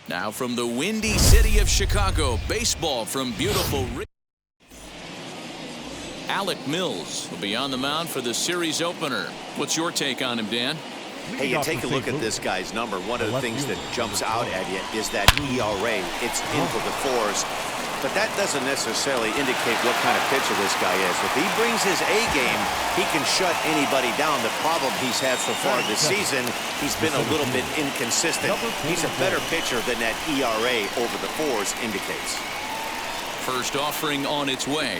Now from the windy city of Chicago, baseball from beautiful Alec Mills will be on the mound for the series opener. What's your take on him, Dan? Hey, you take a look at this guy's number. One of the things that jumps out at you is that ERA. It's into the fours. But that doesn't necessarily indicate what kind of pitcher this guy is. If he brings his A game, he can shut anybody down. The problem he's had so far this season, he's been a little bit inconsistent. He's a better pitcher than that ERA over the fours indicates. First offering on its way.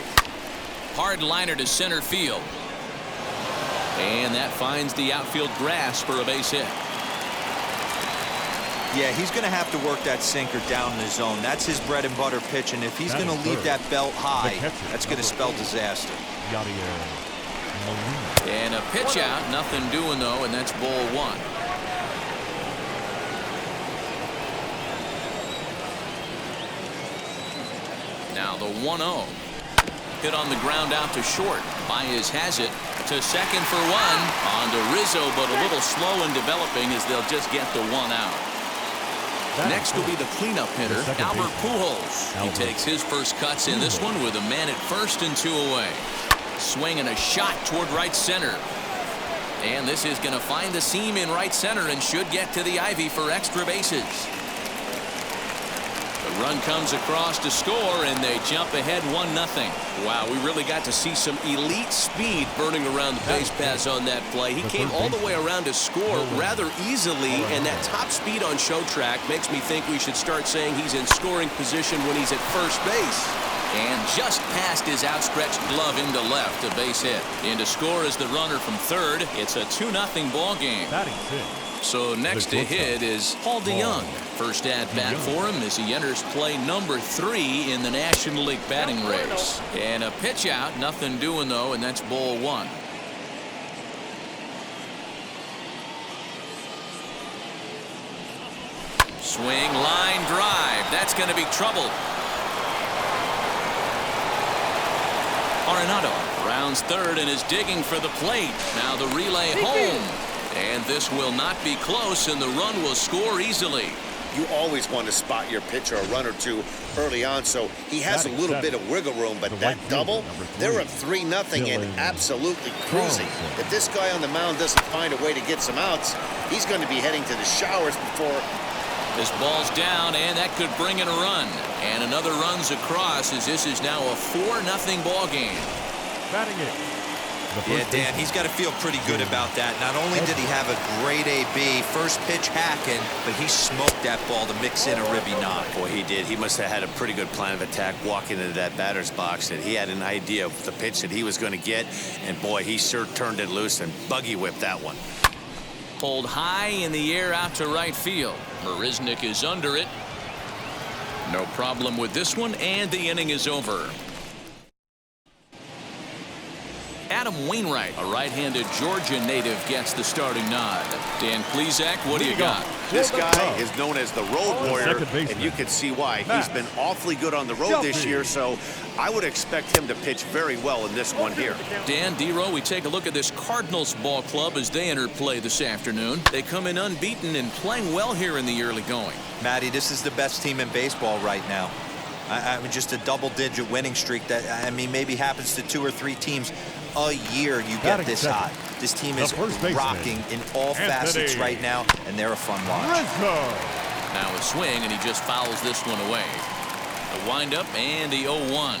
Hard liner to center field. And that finds the outfield grass for a base hit. Yeah, he's going to have to work that sinker down in the zone. That's his bread and butter pitch, and if he's going to leave that belt high, that's going to spell disaster. And a pitch out, nothing doing though, and that's ball one. Now the 1-0. Hit on the ground out to short. Baez has it to second for one. On to Rizzo, but a little slow in developing as they'll just get the one out. Next will be the cleanup hitter, Albert Pujols. He takes his first cuts in this one with a man at first and 2 away. Swing and a shot toward right center. And this is going to find the seam in right center and should get to the ivy for extra bases. The run comes across to score, and they jump ahead 1-0. Wow, we really got to see some elite speed burning around the base paths on that play. He came all the way around to score rather easily, and that top speed on show track makes me think we should start saying he's in scoring position when he's at first base. And just past his outstretched glove into left, a base hit. In to score is the runner from third. It's a 2-0 ball game. So next to hit is Paul DeYoung. First at bat for him as he enters play number 3 in the National League batting race. And a pitch out, nothing doing though, and that's ball one. Swing, line drive. That's going to be trouble. Arenado rounds third and is digging for the plate. Now the relay home. And this will not be close, and the run will score easily. You always want to spot your pitcher a run or two early on, so he has a little bit of wiggle room. But that double, they're up 3-0 and absolutely cruising. If this guy on the mound doesn't find a way to get some outs, he's going to be heading to the showers before. This ball's down, and that could bring in a run. And another run's across as this is now a 4-0 ball game. Batting it. Yeah, Dan, he's got to feel pretty good about that. Not only did he have a great AB, first pitch hacking, but he smoked that ball to mix in a ribby knock. Boy, he did. He must have had a pretty good plan of attack walking into that batter's box, and he had an idea of the pitch that he was going to get, and boy, he sure turned it loose and buggy whipped that one. Pulled high in the air out to right field. Marisnick is under it. No problem with this one, and the inning is over. Adam Wainwright, a right-handed Georgia native, gets the starting nod. Dan Plesac, what do you got? This guy is known as the road warrior, and you can see why. He's been awfully good on the road this year, so I would expect him to pitch very well in this one here. Dan, D-Row, we take a look at this Cardinals ball club as they enter play this afternoon. They come in unbeaten and playing well here in the early going. Matty, this is the best team in baseball right now. I mean, just a double-digit winning streak that, I mean, maybe happens to 2 or 3 teams a year you get this hot. This team is rocking in all facets right now, and they're a fun watch. Now a swing, and he just fouls this one away. The windup and the 0-1.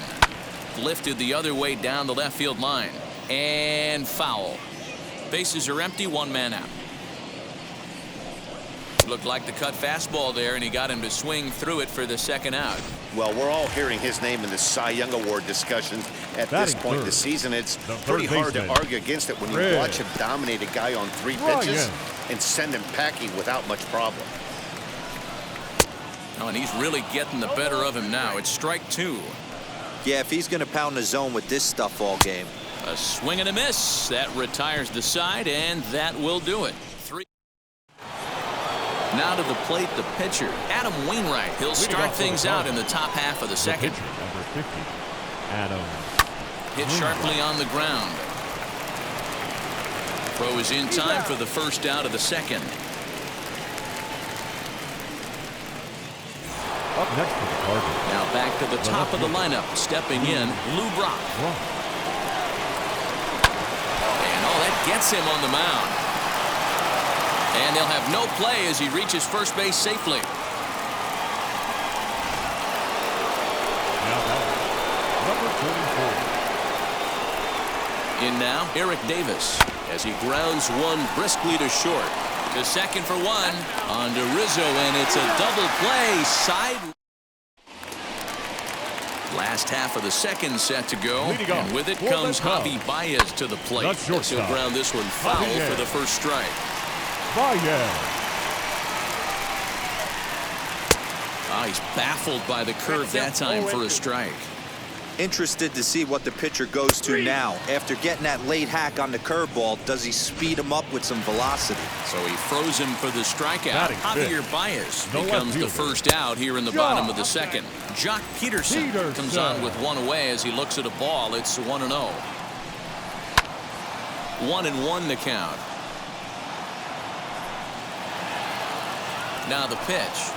Lifted the other way down the left field line. And foul. Bases are empty, 1 man out. Looked like the cut fastball there, and he got him to swing through it for the second out. Well, we're all hearing his name in the Cy Young Award discussions at this point in the season. It's pretty hard to argue against it when you watch him dominate a guy on 3 pitches and send him packing without much problem. Oh, and he's really getting the better of him now. It's strike 2. Yeah, if he's going to pound the zone with this stuff all game. A swing and a miss. That retires the side, and that will do it. 3. Now to the plate, the pitcher, Adam Wainwright. He'll start things out in the top half of the second. Number 50, Adam. Hit sharply on the ground. Throw is in time for the first out of the second. Up next for the Cardinals. Now back to the top of the lineup. Stepping in, Lou Brock. And that gets him on the mound. And they'll have no play as he reaches first base safely. Now number 24. In now, Eric Davis as he grounds one briskly to short. To second for one on to Rizzo, and it's a double play side. Last half of the second set to go, and with it comes Javi Baez to the plate as he'll ground this one foul for the first strike. He's baffled by the curve that time for a strike. Interested to see what the pitcher goes to now. After getting that late hack on the curveball, does he speed him up with some velocity? So he froze him for the strikeout. Javier Baez becomes the first out here in the bottom of the second. Jock Peterson comes on with one away as he looks at a ball. It's 1-0. 1-1 the count. Now the pitch.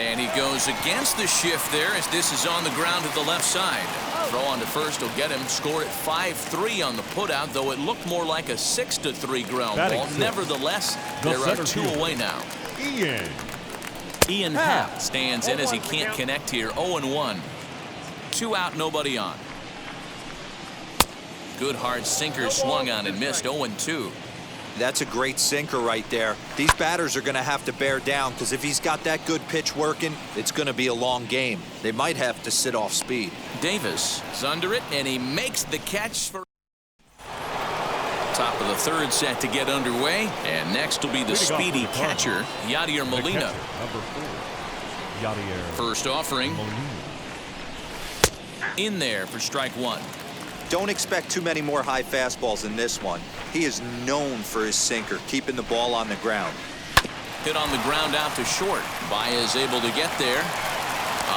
And he goes against the shift there as this is on the ground to the left side. Throw on to first will get him. Score at 5-3 on the putout, though it looked more like a 6-3 ground ball. Nevertheless, there are two away now. Ian Happ stands in as he can't connect here. 0-1. 2 out, nobody on. Good hard sinker swung on and missed. 0-2. That's a great sinker right there. These batters are going to have to bear down because if he's got that good pitch working, it's going to be a long game. They might have to sit off speed. Davis is under it, and he makes the catch for top of the third set to get underway. And next will be the speedy catcher, Yadier Molina. Number 4, Yadier. First offering. In there for strike one. Don't expect too many more high fastballs in this one. He is known for his sinker, keeping the ball on the ground. Hit on the ground out to short. Baez able to get there.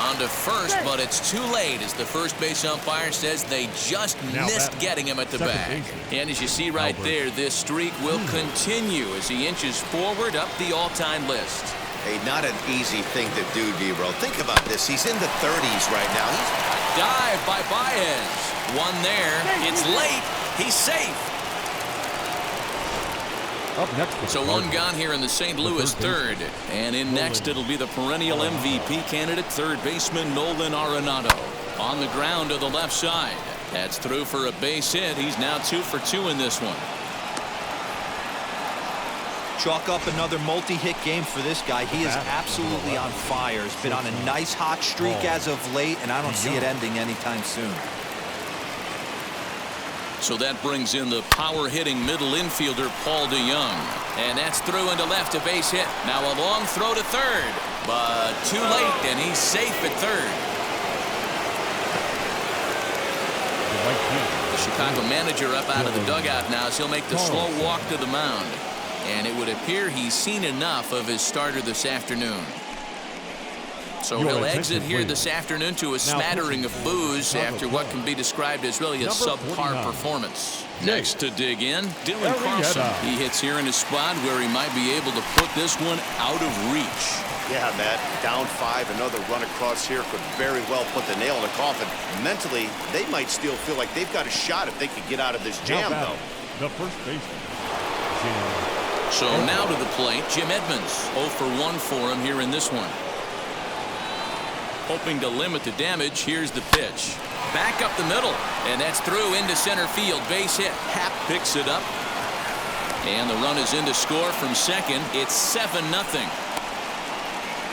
On to first, but it's too late as the first base umpire says they just missed getting him at the bag. And as you see right there, this streak will continue as he inches forward up the all-time list. Hey, not an easy thing to do, D-Roll. Think about this. He's in the 30s right now. Dive by Baez. One there. It's late. He's safe. Up next so one gone here in the St. Louis third. And in next, it'll be the perennial MVP candidate, third baseman Nolan Arenado. On the ground to the left side. That's through for a base hit. He's now 2 for 2 in this one. Chalk up another multi-hit game for this guy. He is absolutely on fire. He's been on a nice hot streak as of late, and I don't see it ending anytime soon. So that brings in the power-hitting middle infielder, Paul DeYoung. And that's through into left, a base hit. Now a long throw to third, but too late, and he's safe at third. The Chicago manager up out of the dugout now as he'll make the slow walk to the mound. And it would appear he's seen enough of his starter this afternoon. So he'll exit here this afternoon to a smattering of boos after what can be described as really a subpar performance. Next to dig in, Dylan Carlson. He hits here in a spot where he might be able to put this one out of reach. Yeah, Matt, down 5, another run across here could very well put the nail in the coffin. Mentally, they might still feel like they've got a shot if they could get out of this jam, though. The first baseman. So now to the plate, Jim Edmonds. 0 for 1 for him here in this one. Hoping to limit the damage, here's the pitch. Back up the middle, and that's through into center field. Base hit. Happ picks it up. And the run is in to score from second. It's 7-0.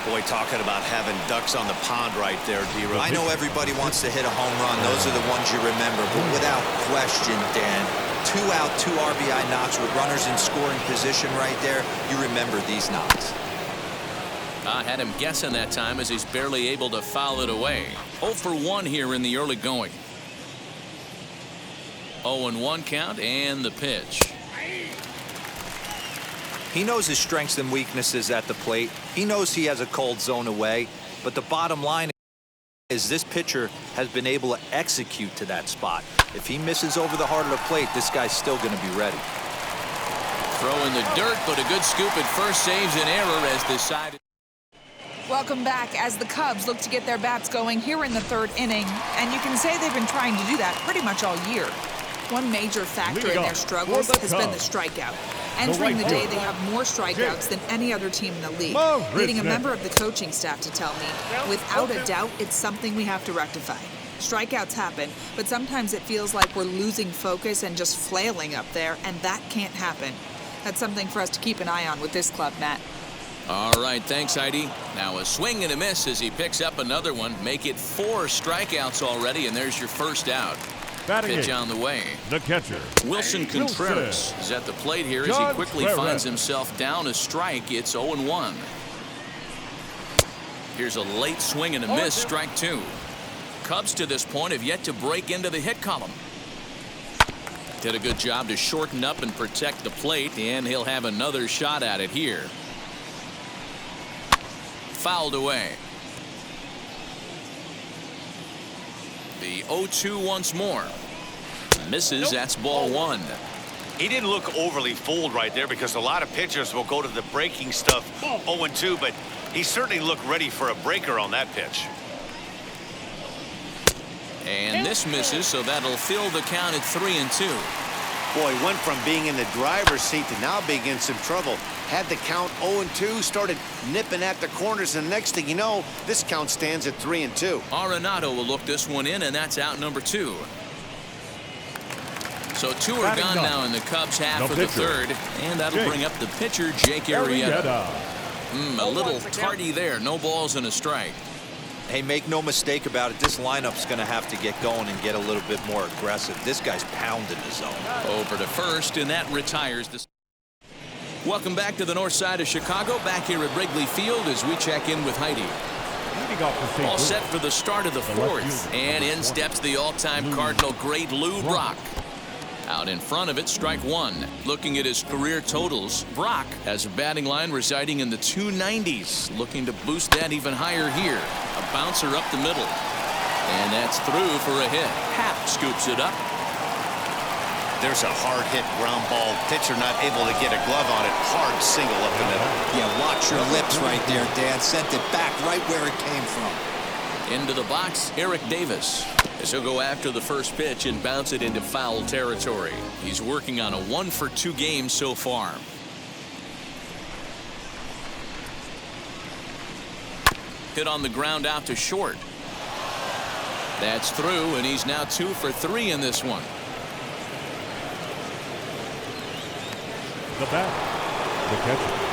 Boy, talking about having ducks on the pond right there, D-Roll. I know everybody wants to hit a home run. Those are the ones you remember. But without question, Dan, 2 out, 2 RBI knocks with runners in scoring position right there. You remember these knocks. I had him guessing that time as he's barely able to foul it away. 0 for 1 here in the early going. 0-1 count and the pitch. He knows his strengths and weaknesses at the plate. He knows he has a cold zone away, but the bottom line is this pitcher has been able to execute to that spot. If he misses over the heart of the plate, this guy's still going to be ready. Throw in the dirt, but a good scoop at first saves an error as the side. Welcome back as the Cubs look to get their bats going here in the third inning. And you can say they've been trying to do that pretty much all year. One major factor in their struggles has been the strikeout. Entering the day, they have more strikeouts than any other team in the league, leading a member of the coaching staff to tell me, without a doubt, it's something we have to rectify. Strikeouts happen, but sometimes it feels like we're losing focus and just flailing up there, and that can't happen. That's something for us to keep an eye on with this club, Matt. All right, thanks, Heidi. Now a swing and a miss as he picks up another one. Make it 4 strikeouts already, and there's your first out. Pitch on the way. The catcher, Wilson Contreras is at the plate here as he quickly finds himself down a strike. It's 0-1. Here's a late swing and a miss, strike 2. Cubs to this point have yet to break into the hit column. Did a good job to shorten up and protect the plate, and he'll have another shot at it here. Fouled away. The 0-2 once more. Misses, that's ball 1. He didn't look overly fooled right there because a lot of pitchers will go to the breaking stuff 0-2, but he certainly looked ready for a breaker on that pitch. And this misses, so that'll fill the count at 3-2. Boy, went from being in the driver's seat to now being in some trouble. Had the count 0-2, started nipping at the corners, and the next thing you know, this count stands at 3-2. Arenado will look this one in, and that's out number 2. So 2 are gone now in the Cubs half of the third, and that'll bring up the pitcher, Jake Arrieta. A little tardy there. No balls and a strike. Hey, make no mistake about it, this lineup's going to have to get going and get a little bit more aggressive. This guy's pounding the zone. Over to first, and that retires the... Welcome back to the north side of Chicago, back here at Wrigley Field as we check in with Heidi. All set for the start of the fourth, and in steps the all-time Cardinal great Lou Brock. Out in front of it, strike 1. Looking at his career totals, Brock has a batting line residing in the 290s. Looking to boost that even higher here. A bouncer up the middle. And that's through for a hit. Happ scoops it up. There's a hard hit ground ball. Pitcher not able to get a glove on it. Hard single up the middle. Yeah, watch your lips right there, Dan. Sent it back right where it came from. Into the box, Eric Davis. As he'll go after the first pitch and bounce it into foul territory. He's working on a 1-for-2 game so far. Hit on the ground out to short. That's through, and he's now 2 for 3 in this one. The bat, the catcher.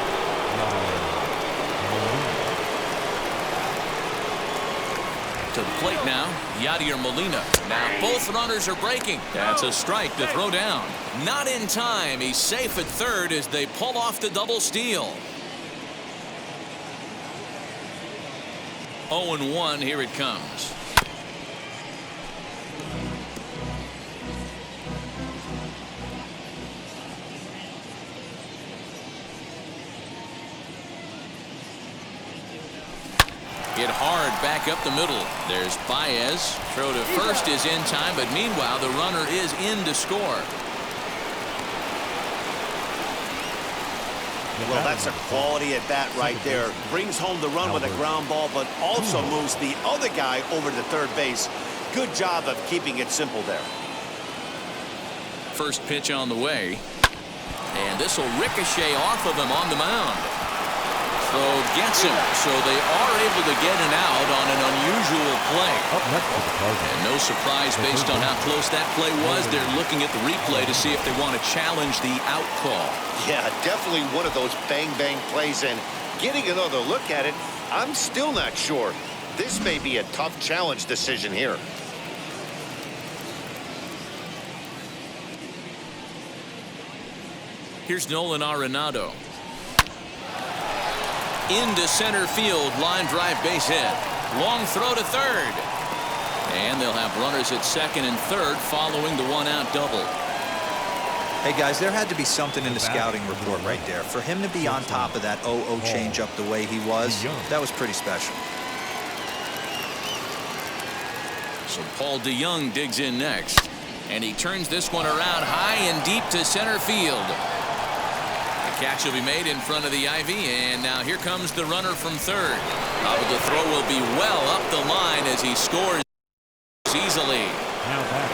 To the plate now, Yadier Molina. Now both runners are breaking. That's a strike to throw down. Not in time. He's safe at third as they pull off the double steal. 0-1, here it comes. Hit hard back up the middle. There's Baez. Throw to first is in time, but meanwhile the runner is in to score. Well, that's a quality at bat right there. Brings home the run with a ground ball, but also moves the other guy over to third base. Good job of keeping it simple there. First pitch on the way. And this will ricochet off of him on the mound. Throw gets him, so they are able to get an out on an unusual play. And no surprise based on how close that play was. They're looking at the replay to see if they want to challenge the out call. Yeah, definitely one of those bang-bang plays, and getting another look at it, I'm still not sure. This may be a tough challenge decision here. Here's Nolan Arenado. Into center field, line drive base hit. Long throw to third. And they'll have runners at second and third following the one-out double. Hey, guys, there had to be something in the scouting report right there. For him to be on top of that 0-0 changeup the way he was, that was pretty special. So Paul DeYoung digs in next. And he turns this one around high and deep to center field. The catch will be made in front of the ivy, and now here comes the runner from third. But the throw will be well up the line as he scores easily. Now back.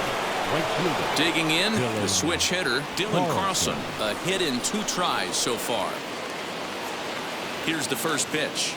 Right fielder. Digging in, the switch hitter, Dylan Carlson. A hit in 2 tries so far. Here's the first pitch.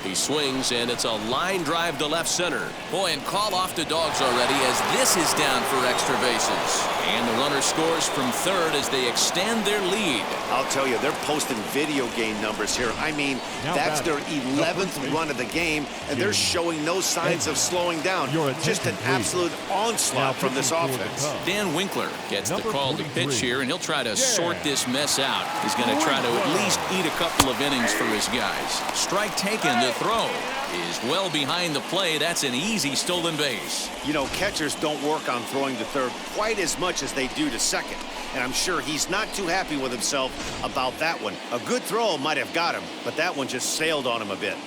He swings, and it's a line drive to left center. Boy, and call off the Dogs already as this is down for extra bases. And the runner scores from third as they extend their lead. I'll tell you, they're posting video game numbers here. I mean, that's their 11th run of the game, and they're showing no signs of slowing down. Just an absolute onslaught from this offense. Dan Winkler gets the call to pitch here, and he'll try to sort this mess out. He's going to try to at least eat a couple of innings for his guys. Strike taken. The throw is well behind the play. That's an easy stolen base. You know, catchers don't work on throwing to third quite as much as they do to second. And I'm sure he's not too happy with himself about that one. A good throw might have got him, but that one just sailed on him a bit.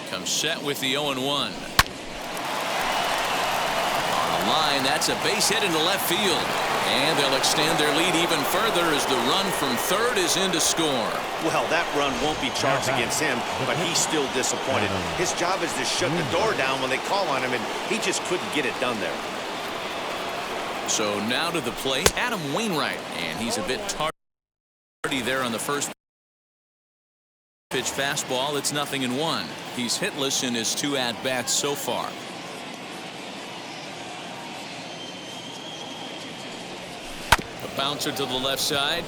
Comes set with the 0-1. On the line, that's a base hit into left field. And they'll extend their lead even further as the run from third is in to score. Well, that run won't be charged against him, but he's still disappointed. His job is to shut the door down when they call on him, and he just couldn't get it done there. So now to the plate, Adam Wainwright, and he's a bit tardy there on the first pitch fastball. It's 0-1. He's hitless in his 2 at-bats so far. A bouncer to the left side.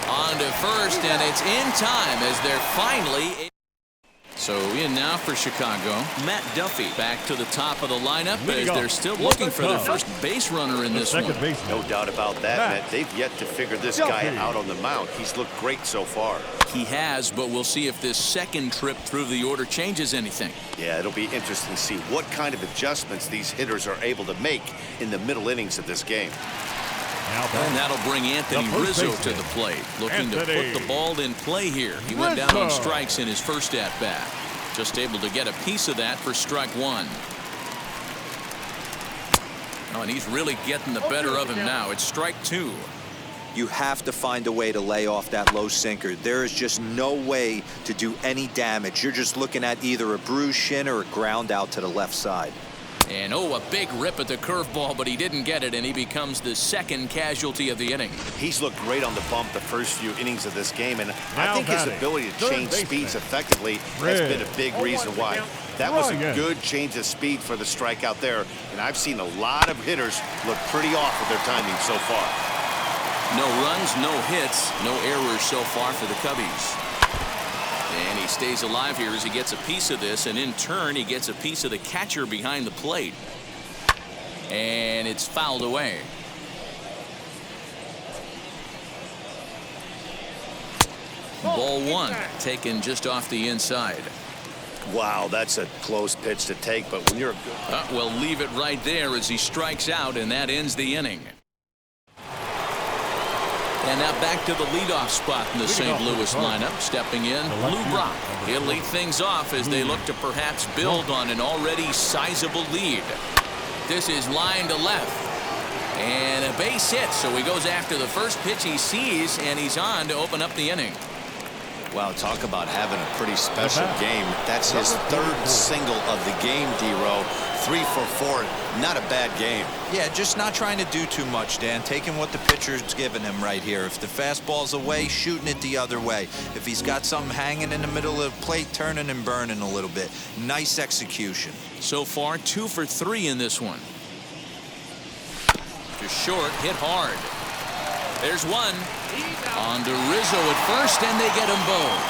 On to first, and it's in time as they're finally. So in now for Chicago, Matt Duffy back to the top of the lineup as they're still looking for their first base runner in this one. No doubt about that, Matt. They've yet to figure this guy out on the mound. He's looked great so far. He has, but we'll see if this second trip through the order changes anything. Yeah, it'll be interesting to see what kind of adjustments these hitters are able to make in the middle innings of this game. And that'll bring Anthony Rizzo to the plate, looking to put the ball in play here. He went down on strikes in his first at-bat. Just able to get a piece of that for strike 1. Oh, and he's really getting the better of him now. It's strike 2. You have to find a way to lay off that low sinker. There is just no way to do any damage. You're just looking at either a bruised shin or a ground out to the left side. And a big rip at the curveball, but he didn't get it, and he becomes the second casualty of the inning. He's looked great on the bump the first few innings of this game, and I think his ability to change speeds effectively has been a big reason why. That was a good change of speed for the strikeout there, and I've seen a lot of hitters look pretty off with their timing so far. No runs, no hits, no errors so far for the Cubbies. And he stays alive here as he gets a piece of this, and in turn he gets a piece of the catcher behind the plate. And it's fouled away. Ball 1 taken just off the inside. Wow, that's a close pitch to take, but when you're we'll leave it right there as he strikes out, and that ends the inning. And now back to the leadoff spot in the St. Louis lineup. Stepping in, Lou Brock. He'll lead things off as they look to perhaps build on an already sizable lead. This is line to left. And a base hit, so he goes after the first pitch he sees, and he's on to open up the inning. Wow, talk about having a pretty special game. That's his 3rd single of the game, D-Row. 3 for 4. Not a bad game. Yeah, just not trying to do too much, Dan. Taking what the pitcher's giving him right here. If the fastball's away, shooting it the other way. If he's got something hanging in the middle of the plate, turning and burning a little bit. Nice execution. So far, 2 for 3 in this one. Just short, hit hard. There's one. On to Rizzo at first, and they get them both.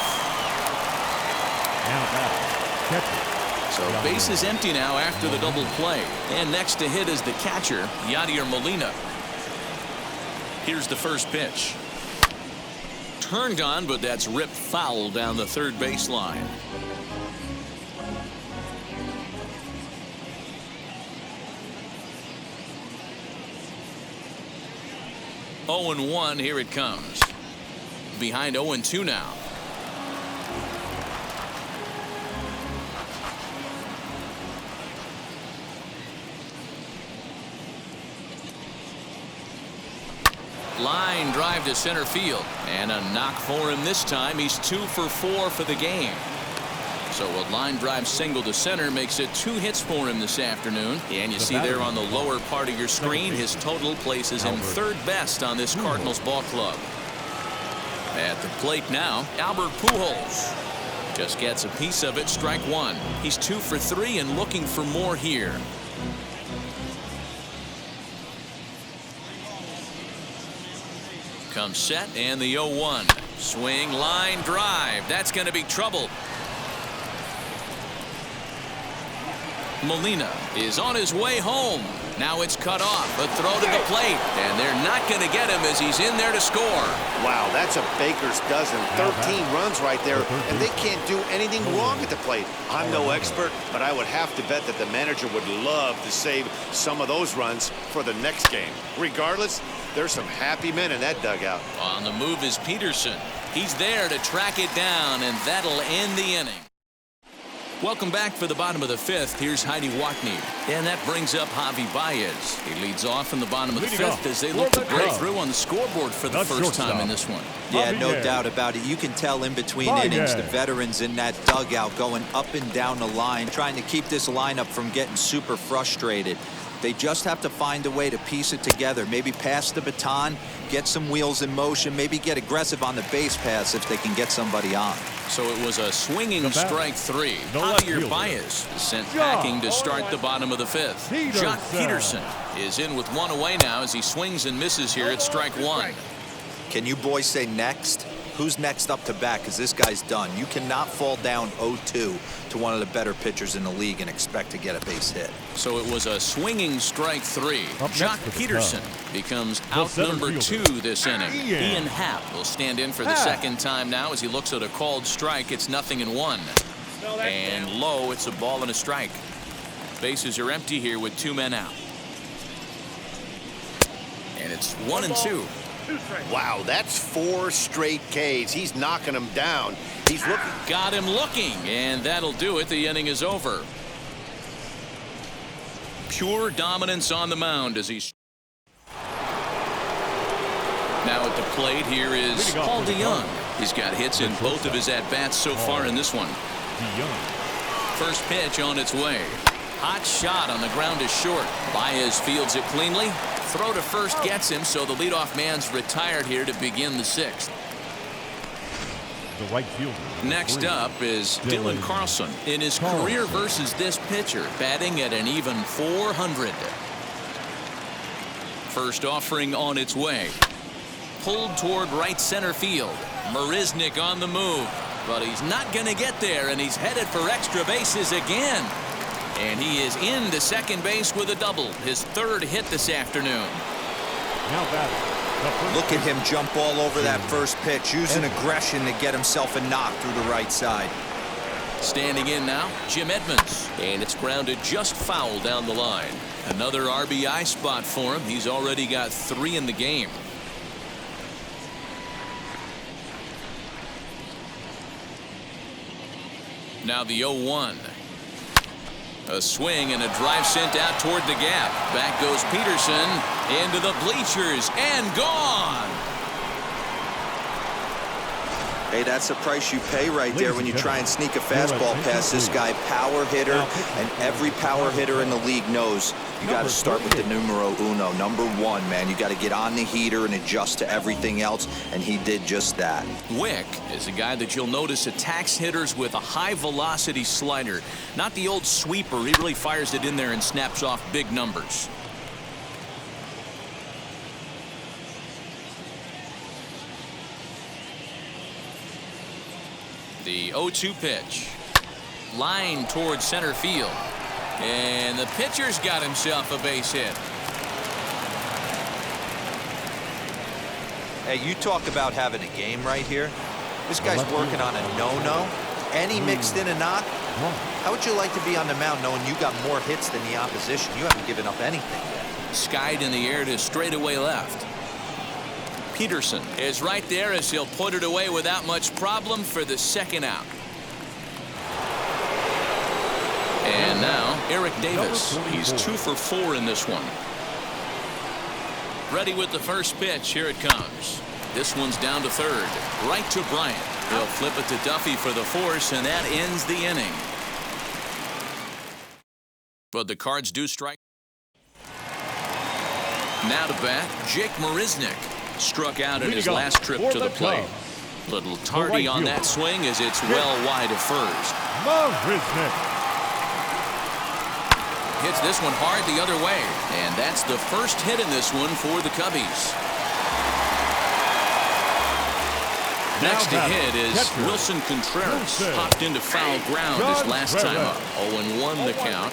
Now back. Catcher. So base is empty now after the double play. And next to hit is the catcher, Yadier Molina. Here's the first pitch. Turned on, but that's ripped foul down the third baseline. Oh-1, here it comes. Behind 0-2 now. Line drive to center field. And a knock for him this time. He's 2 for 4 for the game. So a line drive single to center makes it 2 hits for him this afternoon. And you see there on the lower part of your screen, his total places him 3rd best on this Cardinals ball club. At the plate now, Albert Pujols just gets a piece of it. Strike 1. He's 2 for 3 and looking for more here. Comes set and the 0-1. Swing, line drive. That's going to be trouble. Molina is on his way home. Now it's cut off. A throw to the plate. And they're not going to get him as he's in there to score. Wow, that's a baker's dozen. 13 runs right there, and they can't do anything wrong at the plate. I'm no expert, but I would have to bet that the manager would love to save some of those runs for the next game. Regardless, there's some happy men in that dugout. On the move is Peterson. He's there to track it down, and that'll end the inning. Welcome back for the bottom of the 5th. Here's Heidi Watney. And that brings up Javi Baez. He leads off in the bottom of the 5th as they look to break through on the scoreboard for the first time in this one. Yeah, no doubt about it. You can tell in between innings the veterans in that dugout going up and down the line, trying to keep this lineup from getting super frustrated. They just have to find a way to piece it together. Maybe pass the baton, get some wheels in motion, maybe get aggressive on the base paths if they can get somebody on. So it was a swinging strike 3. Javier Baez is sent packing to start the bottom of the 5th. Jock Peterson is in with 1 away now as he swings and misses here at strike 1. Can you boys say next? Who's next up to bat? Because this guy's done. You cannot fall down 0-2 to one of the better pitchers in the league and expect to get a base hit. So it was a swinging strike 3. Jock Peterson becomes out number 2 this inning. Ian Happ will stand in for the second time now as he looks at a called strike. It's 0-1. And low, it's a ball and a strike. Bases are empty here with 2 men out. And it's 1-2. Wow, that's 4 straight Ks. He's knocking them down. He's looking. Got him looking, and that'll do it. The inning is over. Pure dominance on the mound as he's. Now at the plate here is Paul DeYoung. He's got hits in both of his at-bats so far in this one. First pitch on its way. Hot shot on the ground is short. Baez fields it cleanly. Throw to first gets him, so the leadoff man's retired here to begin the 6th. The right fielder. Next up is Dylan Carlson in his career versus this pitcher, batting at an even .400. First offering on its way. Pulled toward right center field. Marisnick on the move, but he's not going to get there, and he's headed for extra bases again. And he is into second base with a double, his 3rd hit this afternoon. Now batting. Look at him jump all over that first pitch, using aggression to get himself a knock through the right side. Standing in now, Jim Edmonds, and it's grounded just foul down the line. Another RBI spot for him. He's already got 3 in the game. Now the 0-1. A swing and a drive sent out toward the gap. Back goes Peterson into the bleachers and gone. Hey, that's the price you pay right there when you try and sneak a fastball past this guy. Power hitter, and every power hitter in the league knows you got to start with the numero uno, number 1, man. You got to get on the heater and adjust to everything else, and he did just that. Wick is a guy that you'll notice attacks hitters with a high-velocity slider. Not the old sweeper. He really fires it in there and snaps off big numbers. The 0-2 pitch. Line towards center field. And the pitcher's got himself a base hit. Hey, you talk about having a game right here. This guy's working on a no-no, and he mixed in a knock. How would you like to be on the mound knowing you got more hits than the opposition? You haven't given up anything yet. Skied in the air to straightaway left. Peterson is right there as he'll put it away without much problem for the 2nd out. And now Eric Davis. He's 2 for 4 in this one. Ready with the first pitch. Here it comes. This one's down to third. Right to Bryant. He'll flip it to Duffy for the force, and that ends the inning. But the Cards do strike. Now to bat, Jake Marisnick. Struck out in his last trip to the plate. Little tardy on that swing as it's well wide of first. Marisnick hits this one hard the other way, and that's the first hit in this one for the Cubbies. Next to hit is Wilson Contreras. Popped into foul ground his last time up. 0-1 the count.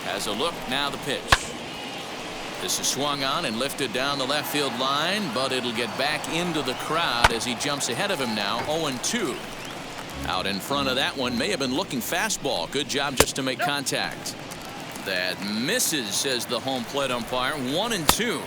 Has a look, now the pitch. This is swung on and lifted down the left field line, but it'll get back into the crowd as he jumps ahead of him now. 0-2. Out in front of that one, may have been looking fastball. Good job just to make contact. That misses, says the home plate umpire. 1-2.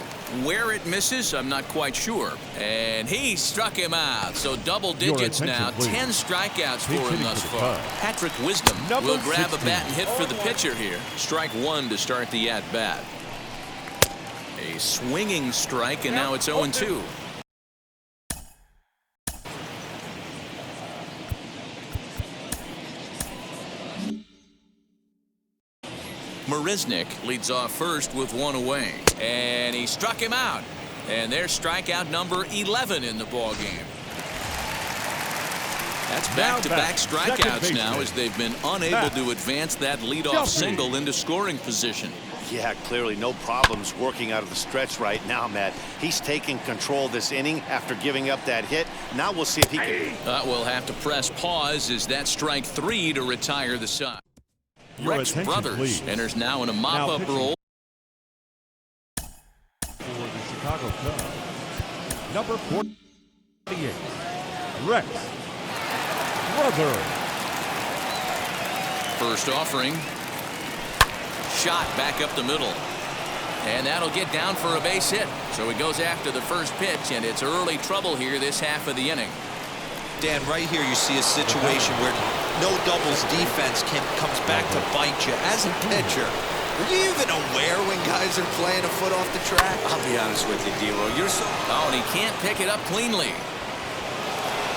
Where it misses, I'm not quite sure. And he struck him out. So double digits now. 10 strikeouts for him thus far. Patrick Wisdom will grab a bat and hit for the pitcher here. Strike one to start the at-bat. A swinging strike, and now it's 0-2. Marisnick leads off first with one away, and he struck him out. And there's strikeout number 11 in the ball game. That's back-to-back strikeouts now as they've been unable to advance that leadoff single into scoring position. Yeah, clearly no problems working out of the stretch right now, Matt. He's taking control of this inning after giving up that hit. Now we'll see if he can. We'll have to press pause as that strike three to retire the side. Rex Brothers enters now in a mop-up role. For the Chicago Cubs, number 48, Rex Brothers. First offering. Shot back up the middle. And that'll get down for a base hit. So he goes after the first pitch, and it's early trouble here this half of the inning. Dan, right here you see a situation where no doubles defense comes back to bite you. As a pitcher, are you even aware when guys are playing a foot off the track? I'll be honest with you, D-Lo. You're so... Oh, and he can't pick it up cleanly.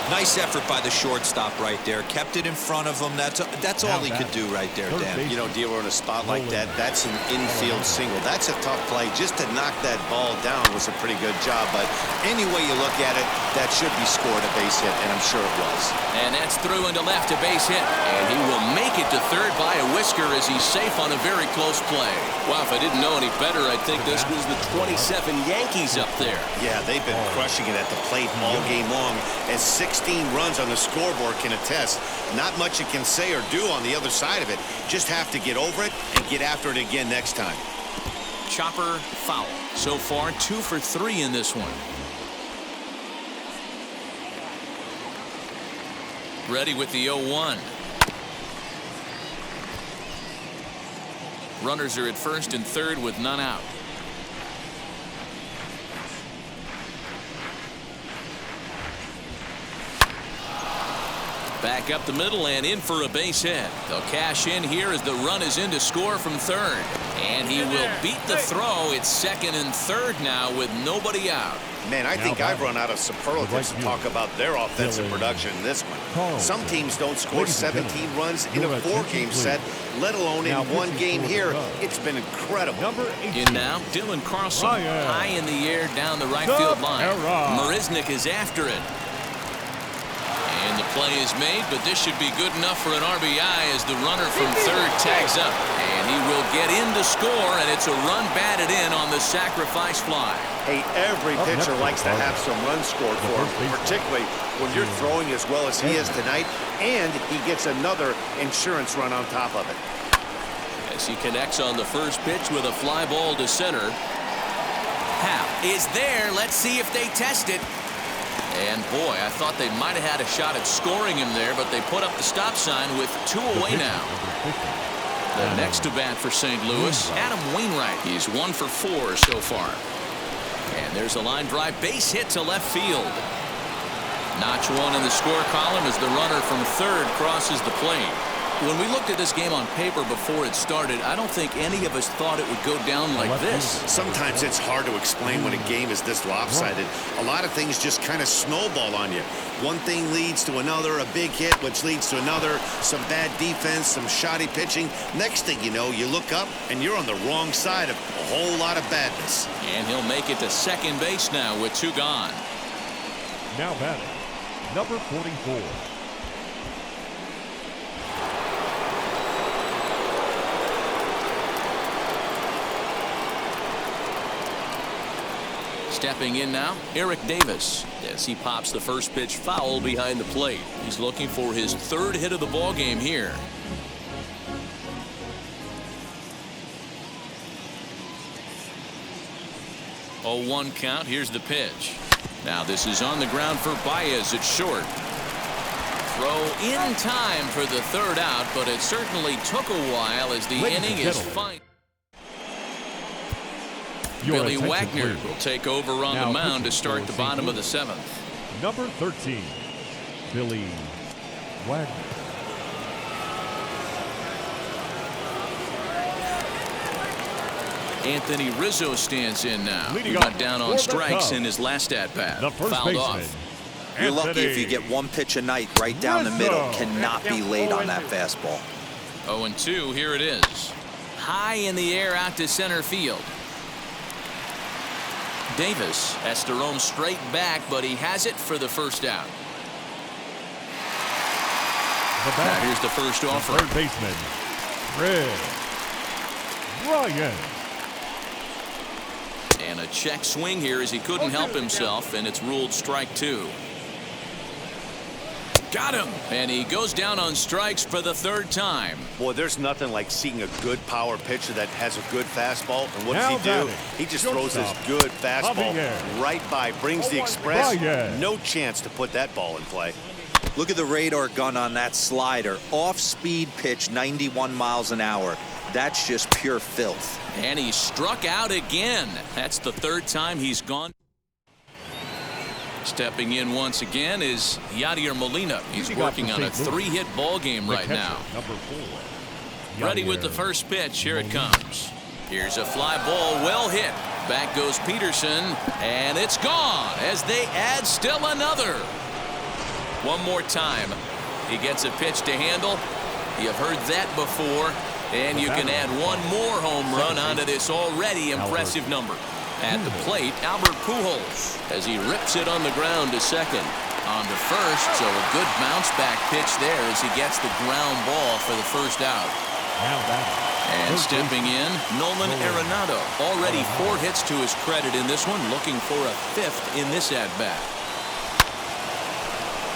Nice effort by the shortstop right there. Kept it in front of him. That's all he could do right there, Dan. You know, D-Lo, in a spot like that, that's an infield single. That's a tough play. Just to knock that ball down was a pretty good job. But any way you look at it, that should be scored a base hit, and I'm sure it was. And that's through into left, a base hit. And he will make it to third by a whisker as he's safe on a very close play. Wow, if I didn't know any better, I'd think this was the 27 Yankees up there. Yeah, they've been crushing it at the plate all game long, as 16 runs on the scoreboard can attest. Not much you can say or do on the other side of it. Just have to get over it and get after it again next time. Chopper foul. So far, 2 for 3 in this one. Ready with the 0-1. Runners are at first and third with none out. Back up the middle and in for a base hit. They'll cash in here as the run is in to score from third. And he will beat the throw. It's second and third now with nobody out. Man, I think I've run out of superlatives to talk about their offensive production in this one. Some teams don't score 17 runs in a 4-game set, let alone in one game here. It's been incredible. In now, Dylan Carlson high in the air down the right field line. Marisnick is after it. And the play is made, but this should be good enough for an RBI as the runner from third tags up. And he will get in to score, and it's a run batted in on the sacrifice fly. Hey, every pitcher likes to have some runs scored for him, particularly when you're throwing as well as he is tonight, and he gets another insurance run on top of it. As he connects on the first pitch with a fly ball to center. Hal is there. Let's see if they test it. And boy, I thought they might have had a shot at scoring him there, but they put up the stop sign with 2 away now. The next to bat for St. Louis, Adam Wainwright. He's 1 for 4 so far. And there's a line drive base hit to left field. Notch 1 in the score column as the runner from third crosses the plate. When we looked at this game on paper before it started, I don't think any of us thought it would go down like this. Sometimes it's hard to explain when a game is this lopsided. A lot of things just kind of snowball on you. One thing leads to another, a big hit, which leads to another, some bad defense, some shoddy pitching. Next thing you know, you look up and you're on the wrong side of a whole lot of badness. And he'll make it to second base now with 2 gone. Now batting, number 44. Stepping in now, Eric Davis, as he pops the first pitch foul behind the plate. He's looking for his 3rd hit of the ball game here. Oh, 1 count. Here's the pitch. Now this is on the ground for Baez at short. Throw in time for the 3rd out, but it certainly took a while as the inning is fine. Billy Wagner will take over on the mound to start the bottom of the 7th. Number 13, Billy Wagner. Anthony Rizzo stands in now. He went down on strikes in his last at-bat. Fouled off. You're lucky if you get 1 pitch a night right down the middle. Cannot be late on that fastball. 0-2, here it is. High in the air out to center field. Davis has to roam straight back, but he has it for the 1st out. Now here's the first offer. 3rd baseman, Red Ryan. And a check swing here as he couldn't help himself, and it's ruled strike 2. Got him, and he goes down on strikes for the 3rd time. Boy, there's nothing like seeing a good power pitcher that has a good fastball. And what does he do? He just throws this good fastball right by, brings the express. No chance to put that ball in play. Look at the radar gun on that slider. Off-speed pitch, 91 miles an hour. That's just pure filth. And he struck out again. That's the 3rd time he's gone. Stepping in once again is Yadier Molina. He's working on a 3-hit ball game right now. Number 4. Ready with the first pitch. Here it comes. Here's a fly ball, well hit. Back goes Peterson, and it's gone as they add still another. One more time. He gets a pitch to handle. You've heard that before. And you can add 1 more home run onto this already impressive number. At the plate, Albert Pujols as he rips it on the ground to second. On to first, so a good bounce back pitch there as he gets the ground ball for the 1st out. And stepping in, Nolan Arenado. Already 4 hits to his credit in this one, looking for a 5th in this at-bat.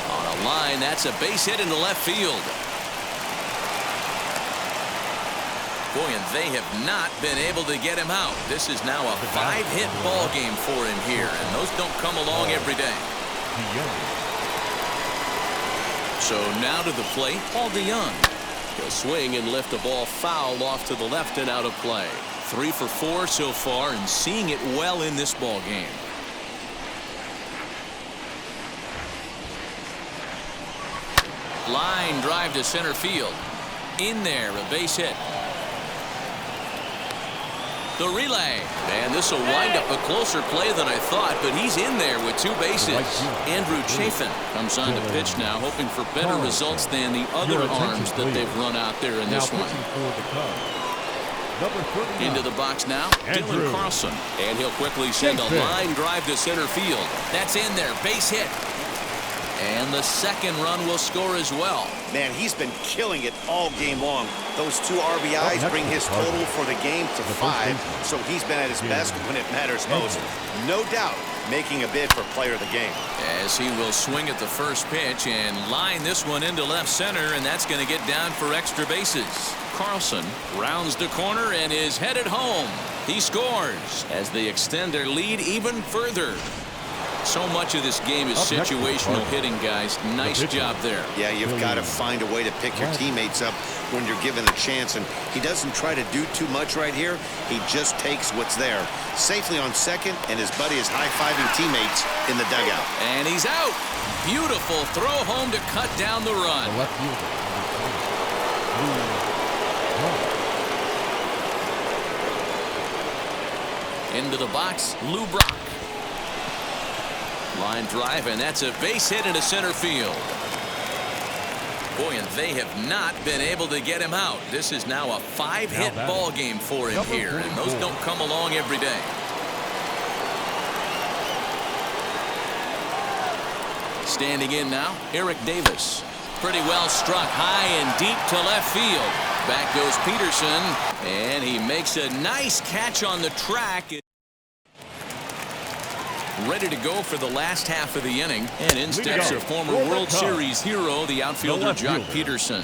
On a line, that's a base hit into left field. Boy, and they have not been able to get him out. This is now a 5-hit ball game for him here, and those don't come along every day. So now to the plate, Paul DeYoung. He'll swing and lift a ball foul off to the left and out of play. 3 for 4 so far, and seeing it well in this ball game. Line drive to center field. In there, a base hit. The relay, and this will wind up a closer play than I thought, but he's in there with 2 bases. Andrew Chafin comes on to pitch now, hoping for better results than the other arms that they've run out there in this one. Into the box now, Dylan Carlson, and he'll quickly send a line drive to center field. That's in there, base hit. And the 2nd run will score as well. Man, he's been killing it all game long. Those 2 RBIs bring his total for the game to 5, so he's been at his best when it matters most. No doubt making a bid for player of the game. As he will swing at the first pitch and line this one into left center, and that's going to get down for extra bases. Carlson rounds the corner and is headed home. He scores as they extend their lead even further. So much of this game is situational hitting, guys. Nice job there. Yeah, you've got to find a way to pick your teammates up when you're given a chance, and he doesn't try to do too much right here. He just takes what's there. Safely on second, and his buddy is high-fiving teammates in the dugout. And he's out. Beautiful throw home to cut down the run. Into the box, Lou Brock. Line drive, and that's a base hit into center field. Boy, and they have not been able to get him out. This is now a 5-hit ball game for him here, and those don't come along every day. Standing in now, Eric Davis. Pretty well struck high and deep to left field. Back goes Peterson, and he makes a nice catch on the track. Ready to go for the last half of the inning, and in steps a former World Series hero, the outfielder Jock Peterson.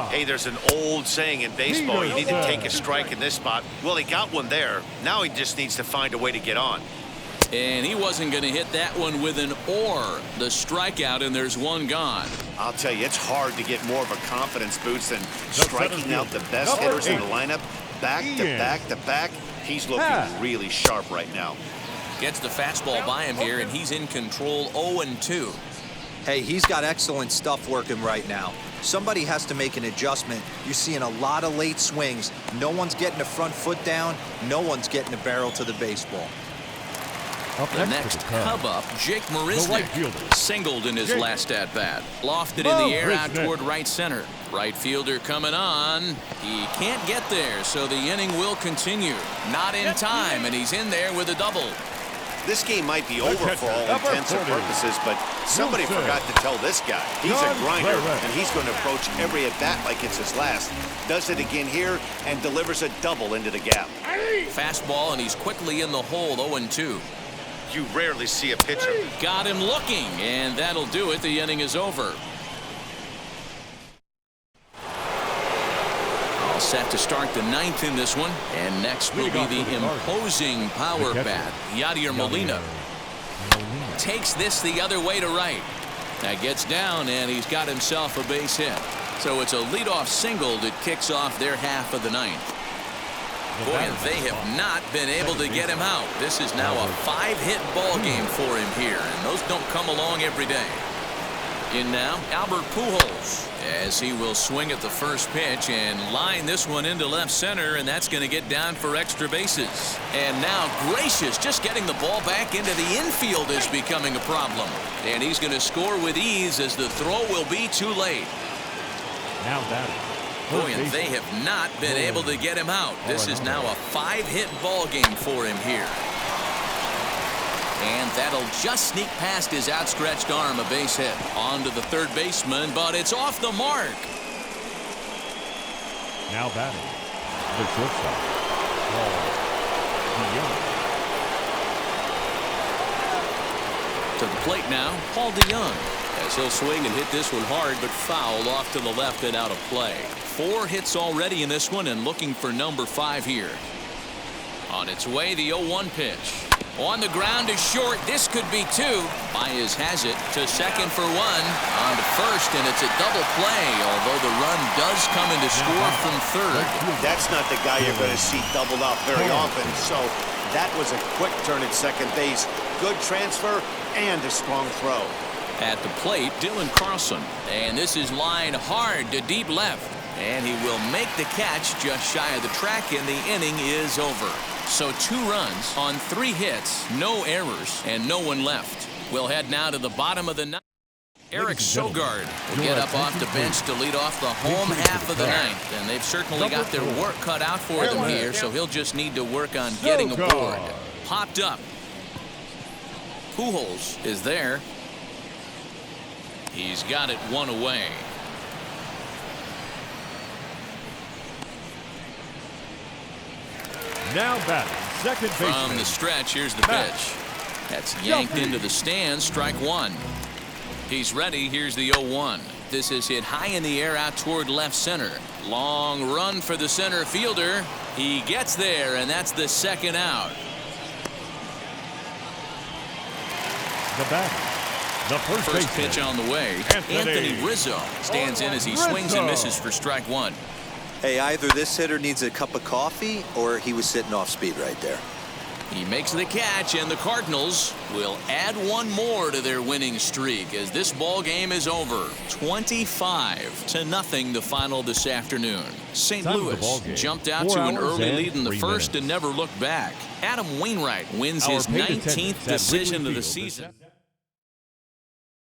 Hey, there's an old saying in baseball, you need to take a strike in this spot. Well, he got one there. Now he just needs to find a way to get on. And he wasn't going to hit that one with an or. The strikeout, and there's one gone. I'll tell you, it's hard to get more of a confidence boost than striking out the best hitters in the lineup. Back to back to back. He's looking really sharp right now. Gets the fastball by him here, and he's in control 0-2. Hey, he's got excellent stuff working right now. Somebody has to make an adjustment. You're seeing a lot of late swings. No one's getting the front foot down. No one's getting the barrel to the baseball. The next Cub up, Jake Marisnick, singled in his last at-bat. Lofted in the air out toward right center. Right fielder coming on. He can't get there, so the inning will continue. Not in time, and he's in there with a double. This game might be over for all intents and purposes, but somebody forgot to tell this guy. He's a grinder, and he's going to approach every at-bat like it's his last. Does it again here and delivers a double into the gap. Fastball, and he's quickly in the hole, 0-2. You rarely see a pitcher. Got him looking, and that'll do it. The inning is over. All set to start the ninth in this one, and next will be the imposing power bat, Yadier Molina. Takes this the other way to right. That gets down, and he's got himself a base hit. So it's a leadoff single that kicks off their half of the ninth. Boy, and they have not been able to get him out. This is now a 5-hit ball game for him here, and those don't come along every day. In now, Albert Pujols, as he will swing at the first pitch and line this one into left center, and that's going to get down for extra bases. And now Gracious, just getting the ball back into the infield is becoming a problem. And he's going to score with ease as the throw will be too late. Now batting. Boy, and they have not been able to get him out. This is now a 5-hit ball game for him here. And that'll just sneak past his outstretched arm, a base hit. On to the third baseman, but it's off the mark. Now batting, the shortstop, Paul DeYoung. To the plate now, Paul DeYoung. As he'll swing and hit this one hard, but foul off to the left and out of play. 4 hits already in this one, and looking for number 5 here. On its way, the 0-1 pitch. On the ground is short. This could be 2. Baez has it to second for 1. On to first, and it's a double play, although the run does come in to score from third. That's not the guy you're going to see doubled out very often, so that was a quick turn at second base. Good transfer and a strong throw. At the plate, Dylan Carlson, and this is lined hard to deep left, and he will make the catch just shy of the track, and the inning is over. So 2 runs on 3 hits, no errors, and no one left. We'll head now to the bottom of the ninth. Eric Sogard will get up off the bench to lead off the home half of the ninth, and they've certainly got their work cut out for them here, so he'll just need to work on getting aboard. Popped up. Pujols is there. He's got it 1 away. Now batting, second baseman. From the stretch, here's the pitch. That's yanked into the stands, strike 1. He's ready, here's the 0-1. This is hit high in the air out toward left center. Long run for the center fielder. He gets there, and that's the second out. The batter. The first pitch on the way. Anthony Rizzo stands in as he swings and misses for strike 1. Hey, either this hitter needs a cup of coffee or he was sitting off speed right there. He makes the catch, and the Cardinals will add one more to their winning streak as this ball game is over. 25-0 the final this afternoon. St. Louis jumped out to an early lead in the first and never looked back. Adam Wainwright wins his 19th decision of the season.